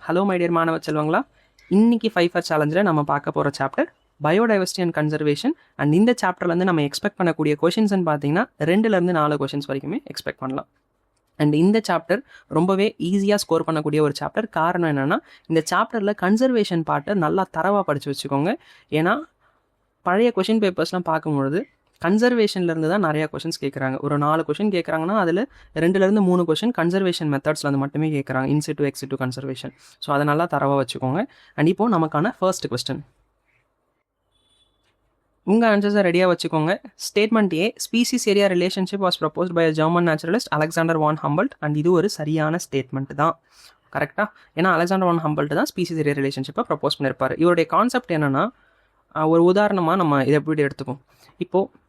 Hello my dear மாணவ செல்வங்களா. இன்னைக்கு 5 சேலஞ்சில் நம்ம பார்க்க போகிற chapter biodiversity and conservation. And இந்த சாப்டர்லேருந்து நம்ம எக்ஸ்பெக்ட் பண்ணக்கூடிய கொஷின்ஸ்ன்னு பார்த்தீங்கன்னா 2லேருந்து 4 கொஷின்ஸ் வரைக்குமே எக்ஸ்பெக்ட் பண்ணலாம். அண்ட் இந்த சாப்டர் ரொம்பவே ஈஸியாக ஸ்கோர் பண்ணக்கூடிய ஒரு சாப்டர். காரணம் என்னென்னா, இந்த சாப்டரில் கன்சர்வேஷன் பார்ட்டை நல்லா தரவாக படித்து வச்சுக்கோங்க. ஏன்னா பழைய கொஷின் பேப்பர்ஸ்லாம் பார்க்கும்பொழுது கன்சர்வேஷன்லேருந்து தான் நிறையா கொஷின்ஸ் கேட்குறாங்க. ஒரு 4 கொஷின் கேட்குறாங்கன்னா அதில் 2லேருந்து 3 கொஷின் கன்சர்வேஷன் மெத்தட்ஸ்லேருந்து மட்டுமே கேட்குறாங்க, இன்சிட்டு எக்ஸிட்டு கன்சர்வேஷன். ஸோ அதை நல்லா தரவாக வச்சுக்கோங்க. அண்ட் இப்போது நமக்கான ஃபர்ஸ்ட் கொஸ்டின். உங்கள் ஆன்சர்ஸை ரெடியாக வச்சுக்கோங்க. Statement A, species area relationship was proposed by German naturalist Alexander von Humboldt. And இது ஒரு சரியான ஸ்டேட்மெண்ட் தான், கரெக்டாக. ஏன்னா அலெக்சாண்டர் வான் ஹம்பல்ட் தான் ஸ்பீசிஸ் ஏரியா ரிலேஷன்ஷிப்பை ப்ரப்போஸ் பண்ணியிருப்பார். இவருடைய கான்செப்ட் என்னென்னா, ஒரு உதாரணமாக நம்ம இதை எப்படி எடுத்துக்கோம். இப்போது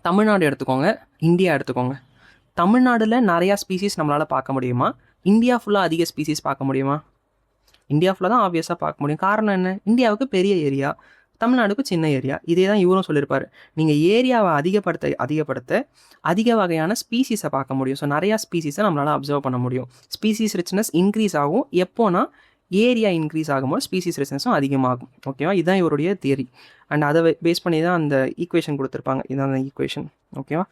தமிழ்நாடு எடுத்துக்கோங்க, இந்தியா எடுத்துக்கோங்க. தமிழ்நாட்டில் நிறையா ஸ்பீசிஸ் நம்மளால் பார்க்க முடியுமா? இந்தியா ஃபுல்லாக அதிக ஸ்பீசிஸ் பார்க்க முடியுமா? இந்தியா ஃபுல்லாக தான் ஆப்வியஸாக பார்க்க முடியும். காரணம் என்ன? இந்தியாவுக்கு பெரிய ஏரியா, தமிழ்நாடுக்கு சின்ன ஏரியா. இதே தான் இவரும் சொல்லியிருப்பார். நீங்கள் ஏரியாவை அதிகப்படுத்த அதிக வகையான ஸ்பீசிஸை பார்க்க முடியும். ஸோ நிறையா ஸ்பீசிஸை நம்மளால் அப்சர்வ் பண்ண முடியும். ஸ்பீசிஸ் ரிச்னஸ் இன்க்ரீஸ் ஆகும் எப்போனா ஏரியா இன்க்ரீஸ் ஆகும்போது ஸ்பீசிஸ் ரிச்னஸும் அதிகமாகும். ஓகேவா? இதுதான் இவருடைய தியரி. அண்ட் அதை பேஸ் பண்ணி தான் அந்த ஈக்குவேஷன் கொடுத்துருப்பாங்க. இதுதான் அந்த ஈக்குவேஷன். ஓகேவா?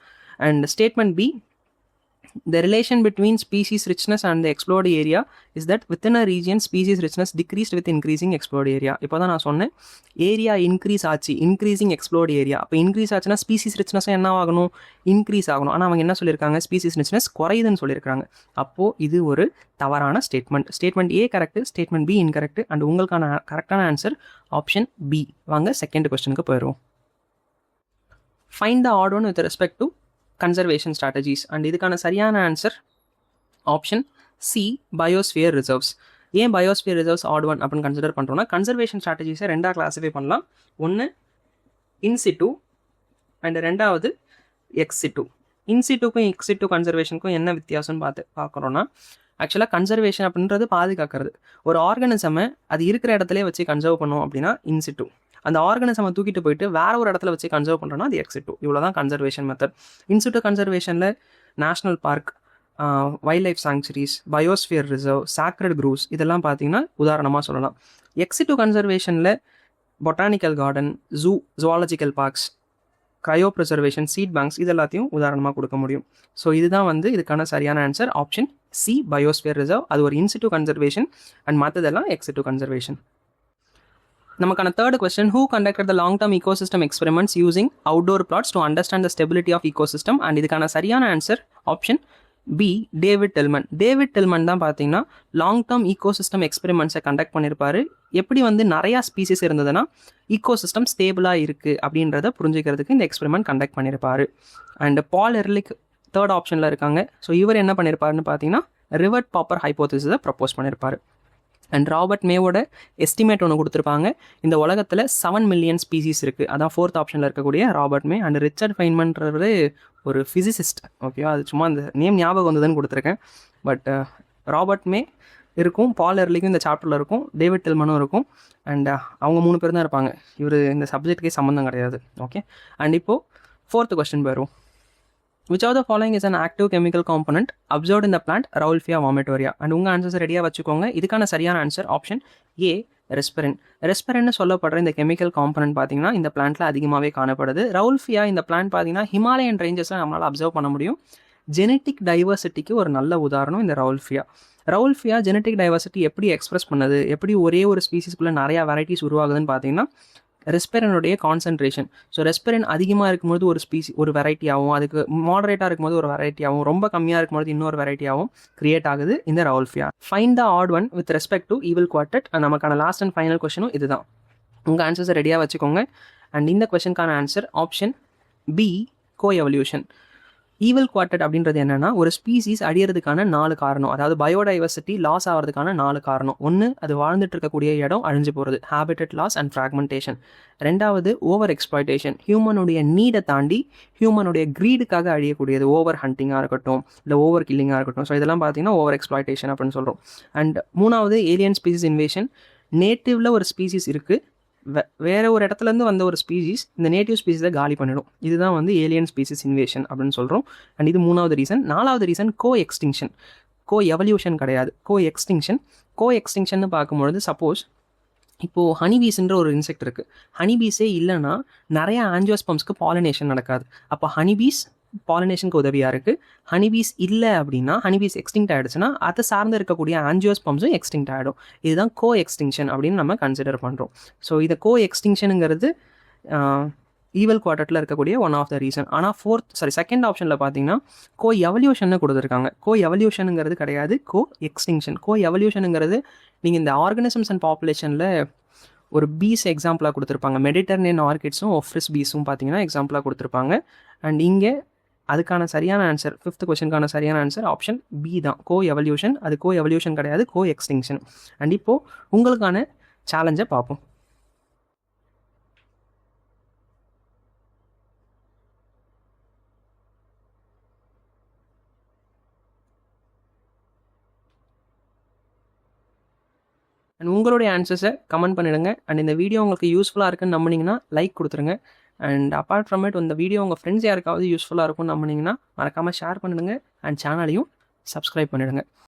And statement B, the relation between species richness and the explored area is that within a region species richness decreased with increasing explored area. இப்போ தான் நான் சொன்னேன், ஏரியா இன்க்ரீஸ் ஆச்சு, இன்க்ரீசிங் எக்ஸ்ப்ளோர்ட் ஏரியா. அப்போ இன்க்ரீஸ் ஆச்சுன்னா species ரிச்னஸும் என்ன ஆகணும்? Increase ஆகணும். ஆனால் அவங்க என்ன சொல்லியிருக்காங்க? ஸ்பீசிஸ் ரிச்னஸ் குறையுதுன்னு சொல்லியிருக்காங்க. அப்போது இது ஒரு தவறான statement. Statement A correct, statement B incorrect. And உங்களுக்கான கரெக்டான ஆன்சர் ஆப்ஷன் பி. வாங்க செகண்ட் கொஸ்டினுக்கு போயிடுவோம். Find the odd one with respect to conservation strategies. And இதுக்கான சரியான answer option C, biosphere reserves. ஏன் பயோஸ்பியர் ரிசர்வ்ஸ் ஆட் ஒன் அப்படின்னு consider பண்ணுறோன்னா, கன்சர்வேஷன் ஸ்ட்ராட்டஜிஸை 2ஆக கிளாஸிஃபை பண்ணலாம். ஒன்று இன்சிட்டு அண்ட் 2வது எக்ஸிட்டு. இன்சிட்டுக்கும் எக்ஸிட்டு கன்சர்வேஷனுக்கும் என்ன வித்தியாசம்னு பார்க்குறோன்னா, ஆக்சுவலாக கன்சர்வேஷன் அப்படின்றது பாதுகாக்கிறது. ஒரு ஆர்கானிசமை அது இருக்கிற இடத்துல வச்சு கன்சர்வ் பண்ணோம் அப்படின்னா இன்சிட்டு. அந்த ஆர்கானிசமை தூக்கிட்டு போயிட்டு வேற ஒரு இடத்துல வச்சு கன்சர்வ் பண்ணுறோன்னா அது எக்ஸிட்டு. இவ்வளோ தான் கன்சர்வேஷன் மெத்தட். இன்சிட்டு கன்சர்வேஷனில் national park, wildlife sanctuaries, biosphere reserve, sacred groves இதெல்லாம் பார்த்தீங்கன்னா உதாரணமாக சொல்லலாம். எக்ஸிட்டு கன்சர்வேஷனில் botanical garden, zoological parks, cryopreservation, seed banks இது எல்லாத்தையும் உதாரணமாக கொடுக்க முடியும். ஸோ இதுதான் வந்து இதுக்கான சரியான answer option C, biosphere reserve. அது ஒரு இன்சிட்டு கன்சர்வேஷன் அண்ட் மற்றதெல்லாம் எக்ஸிட்டு கன்சர்வேஷன். நமக்கான third question, who conducted the long term ecosystem experiments using outdoor plots to understand the stability of ecosystem. And இதுக்கான சரியான answer option B, David Tilman. David Tilman தான் பார்த்தீங்கன்னா long term ecosystem எக்ஸ்பெரிமெண்ட்ஸை conduct பண்ணியிருப்பாரு. எப்படி வந்து நிறையா ஸ்பீசிஸ் இருந்ததுன்னா ஈகோசிஸ்டம் ஸ்டேபிளாக இருக்குது அப்படின்றத புரிஞ்சுக்கிறதுக்கு இந்த எக்ஸ்பெரிமெண்ட் கண்டக்ட் பண்ணியிருப்பாரு. அண்ட் பால் எர்லிக் தேர்ட் ஆப்ஷனில் இருக்காங்க. ஸோ இவர் என்ன பண்ணியிருப்பாருன்னு பார்த்தீங்கன்னா ரிவர்ட் பாப்பர் ஹைப்போதிசிஸை ப்ரப்போஸ் பண்ணியிருப்பாரு. அண்ட் ராபர்ட் மேவோட எஸ்டிமேட் ஒன்று கொடுத்துருப்பாங்க. இந்த உலகத்தில் 7 மில்லியன் ஸ்பீசிஸ் இருக்குது. அதான் 4th ஆப்ஷனில் இருக்கக்கூடிய ராபர்ட் மே. அண்ட் ரிச்சர்ட் ஃபைன்மன்றது ஒரு ஃபிசிசிஸ்ட். ஓகேவா? அது சும்மா அந்த நேம் ஞாபகம் வந்ததுன்னு கொடுத்துருக்கேன். பட் ராபர்ட் மே இருக்கும், பால் எர்லிக்கும் இந்த சாப்டரில் இருக்கும், டேவிட் டில்மனும் இருக்கும். அண்ட் அவங்க 3 பேர் தான் இருப்பாங்க. இவர் இந்த சப்ஜெக்ட்டுக்கே சம்மந்தம் கிடையாது. ஓகே. அண்ட் இப்போது 4th கொஸ்டின் போயிடும். Which of the following is an active chemical component observed in the plant Rauwolfia vomitoria? And உங்கள் ஆன்சர்ஸ் ரெடியாக வச்சுக்கோங்க. இதுக்கான சரியான ஆன்சர் ஆப்ஷன் ஏ, ரெஸ்பெரின். ரெஸ்பெரின்னு சொல்லப்படுற இந்த கெமிக்கல் காம்பனன்ட் பார்த்தீங்கன்னா இந்த பிளான்ட்டில் அதிகமாகவே காணப்படுது. ரவுல்ஃபியா இந்த பிளான்ட் பார்த்தீங்கன்னா ஹிமாலயன் ரேஞ்சஸில் நம்மளால் அப்சர்வ் பண்ண முடியும். ஜெனட்டிக் டைவர்சிட்டிக்கு ஒரு நல்ல உதாரணம் இந்த ரவுல்ஃபியா. ரவுல்ஃபியா ஜெனட்டிக் டைவர்சிட்டி எப்படி எக்ஸ்பிரஸ் பண்ணுது, எப்படி ஒரே ஒரு ஸ்பீசிஸ்குள்ளே நிறையா வெரைட்டிஸ் உருவாகுதுன்னு பார்த்தீங்கன்னா ரெஸ்பெரினுடைய கான்சன்ட்ரேஷன். ஸோ ரெஸ்பெரின் அதிகமாக இருக்கும்போது ஒரு வெரைட்டி ஆகும், அதுக்கு மாடரேட்டாக இருக்கும்போது ஒரு வெரைட்டி ஆகும், ரொம்ப கம்மியாக இருக்கும்போது இன்னொரு வெரைட்டி ஆகும் கிரியேட் ஆகுது இந்த rauwolfia. Find the odd one with respect to evil quartet. நமக்கான லாஸ்ட் அண்ட் ஃபைனல் கொஸ்டினும் இதுதான். உங்கள் ஆன்சர்ஸை ரெடியாக வச்சுக்கோங்க. அண்ட் இந்த கொஸ்டினுக்கான answer option B, coevolution. Evil quartet அப்படின்றது என்னென்னா, ஒரு ஸ்பீசிஸ் அழியறதுக்கான 4 காரணம், அதாவது பயோடைவர்சிட்டி லாஸ் ஆகிறதுக்கான 4 காரணம். ஒன்று, அது வாழ்ந்துட்டு இருக்கக்கூடிய இடம் அழிஞ்சு போகிறது, ஹேபிட்டட் லாஸ் அண்ட் ஃப்ராக்மெண்டேஷன். 2வது, ஓவர் எக்ஸ்ப்ளாய்டேஷன், ஹியூமனுடைய நீடை தாண்டி ஹியூமனுடைய க்ரீடுக்காக அழியக்கூடியது, ஓவர் ஹண்டிங்காக இருக்கட்டும் இல்லை ஓவர் கில்லிங்காக இருக்கட்டும். ஸோ இதெல்லாம் பார்த்தீங்கன்னா ஓவர் எக்ஸ்ப்ளாய்டேஷன் அப்படின்னு சொல்கிறோம். அண்ட் 3வது, ஏலியன் ஸ்பீசிஸ் இன்வேஷன். நேட்டிவில் ஒரு ஸ்பீசிஸ் இருக்குது, வேறு ஒரு இடத்துலேருந்து வந்த ஒரு ஸ்பீசிஸ் இந்த நேட்டிவ் ஸ்பீசிஸை காலி பண்ணிடும். இதுதான் வந்து ஏலியன் ஸ்பீசிஸ் இன்வேஷன் அப்படின்னு சொல்கிறோம். அண்ட் இது 3வது ரீசன். 4வது ரீசன் கோ எக்ஸ்டிங்ஷன். கோ எவல்யூஷன் கிடையாது, கோ எக்ஸ்டிங்ஷன். கோ எக்ஸ்டிங்ஷன் பார்க்கும்பொழுது சப்போஸ் இப்போது ஹனிபீஸ்ன்ற ஒரு இன்செக்ட் இருக்குது. ஹனிபீஸே இல்லைன்னா நிறையா ஆஞ்சியோஸ்பம்ஸ்க்கு பாலினேஷன் நடக்காது. அப்போ ஹனிபீஸ் பாலினேஷனுக்கு உதவியாக இருக்குது. ஹனிபீஸ் இல்லை அப்படின்னா, ஹனிபீஸ் எக்ஸ்டிங்க்ட் ஆகிடுச்சுன்னா அதை சார்ந்து இருக்கக்கூடிய ஆஞ்சியோஸ்பம்ஸும் எக்ஸ்டிங்க்ட் ஆகிடும். இதுதான் கோ எக்ஸ்டிங்ஷன் அப்படின்னு நம்ம கன்சிடர் பண்ணுறோம். ஸோ இதை கோ எக்ஸ்டிங்ஷனுங்கிறது ஈவல் குவாட்ரட்டில் இருக்கக்கூடிய ஒன் ஆஃப் த ரீசன். ஆனால் செகண்ட் ஆப்ஷனில் பார்த்தீங்கன்னா கோ எவல்யூஷன்னு கொடுத்துருக்காங்க. கோ எவல்யூஷனுங்கிறது கிடையாது, கோ எக்ஸ்டிங்ஷன். கோ எவல்யூஷனுங்கிறது நீங்கள் இந்த ஆர்கனிசம்ஸ் அண்ட் பாப்புலேஷனில் ஒரு பீஸ் எக்ஸாம்பிளாக கொடுத்துருப்பாங்க. மெடிட்டரேனியன் ஆர்கிட்ஸும் ஒஃப்ரிஸ் பீஸும் பார்த்தீங்கன்னா எக்ஸாம்பிளாக கொடுத்துருப்பாங்க. அண்ட் இங்கே அதுக்கான சரியான ஆன்சர், 5th கொஸ்டினுக்கான சரியான ஆன்சர் ஆப்ஷன் பி தான், கோ எவல்யூஷன். அது கோ எவல்யூஷன் கிடையாது, கோ எக்ஸ்டிங்ஷன். அண்ட் இப்போது உங்களுக்கான சேலஞ்சை பார்ப்போம். அண்ட் உங்களுடைய ஆன்சர்ஸை கமெண்ட் பண்ணிவிடுங்க. அண்ட் இந்த வீடியோ உங்களுக்கு யூஸ்ஃபுல்லாக இருக்குன்னு நம்பினீங்கன்னா லைக் கொடுத்துருங்க. அண்ட் அப்பார்ட் ஃப்ரம் இட் இந்த வீடியோ உங்கள் ஃப்ரெண்ட்ஸ் யாருக்காவது யூஸ்ஃபுல்லாக இருக்கும்னு நம்பினீங்கன்னா மறக்காமல் ஷேர் பண்ணிவிடுங்க. அண்ட் சேனலையும் சப்ஸ்கிரைப் பண்ணிவிடுங்க.